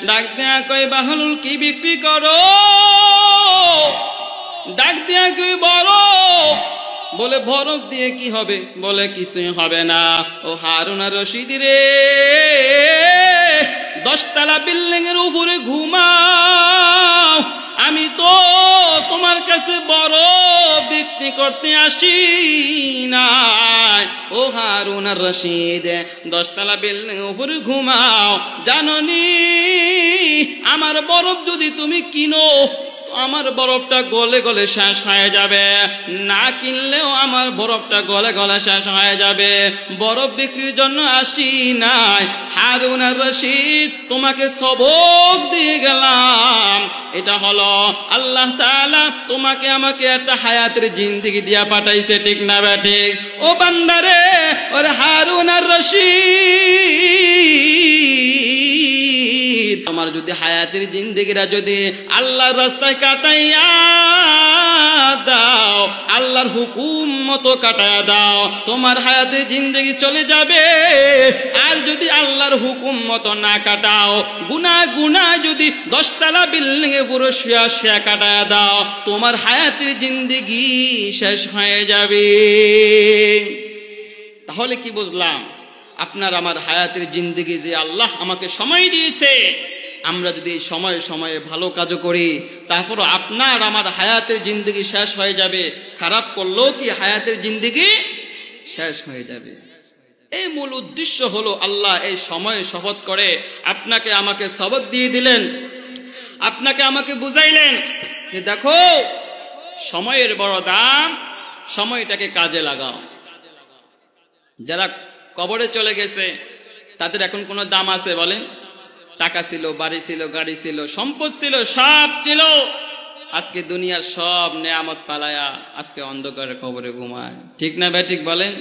ডাক দেয়া কয় বাহলুল কি বিক্রি করো? ডাক দেয়া কই বরফ। বলে বরফ দিয়ে কি হবে? বলে কিছুই হবে না। ও হারুন আর রশিদ রে, 10 তলা বিল্ডিং এর উপরে ঘুমাও, আমি তো তোমার কাছে বরফ বিক্রি করতে আসি নাই। ও হারুন আর রশিদ, 10 তলা বিল্ডিং উপরে ঘুমাও, জাননি আমার বরফ যদি তুমি কিনো আমার বরফটা গলে গলে শেষ হয়ে যাবে, না কিনলেও আমার বরফটা গলে গলে শেষ হয়ে যাবে। বরফ বিক্রির জন্য আসি নাই। হারুন আর রশিদ, তোমাকে সবক দিয়ে গেলাম। এটা হলো আল্লাহ তাআলা তোমাকে আমাকে একটা হায়াতের জিন্দেগি দিয়া পাঠাইছে, ঠিক না বেঠিক? ও বান্দারে, ওরে হারুন আর রশিদ, তোমার যদি হায়াতের জিন্দেগিরা যদি আল্লাহর রাস্তায় কাটাইয়া দাও, আল্লাহর হুকুম মতো কাটাইয়া দাও, তোমার হায়াতের জিন্দেগি চলে যাবে। আর যদি আল্লাহর হুকুম মতো না কাটাও, গুনাহ যদি 10 তলা বিল্ডিং এ পুরো শুয়া কাটাইয়া দাও, তোমার হায়াতের জিন্দেগি শেষ হয়ে যাবে। তাহলে কি বুঝলাম? আপনার আমার হায়াতের জিন্দেগি যে আল্লাহ আমাকে সময় দিয়েছে, আমরা যদি এই সময়ে সময়ে ভালো কাজ করি, তারপর আপনার আমার হায়াতের জিন্দেগি শেষ হয়ে যাবে। খারাপ করলেও কি হায়াতের জিন্দেগি শেষ হয়ে যাবে। এই মূল উদ্দেশ্য হলো আল্লাহ এই সময়ে শপথ করে আপনাকে আমাকে সবক দিয়ে দিলেন, আপনাকে আমাকে বুঝাইলেন যে দেখো সময়ের বড় দাম, সময়টাকে কাজে লাগাও। যারা কবরে চলে গেছে তাদের এখন কোনো দাম আছে বলেন? টাকা ছিল, বাড়ি ছিল, গাড়ি ছিল, সম্পদ ছিল, সব ছিল, আজকে দুনিয়ার সব নেয়ামত পালায়া আজকে অন্ধকারে কবরে ঘুমায়, ঠিক না বেঠিক বলেন?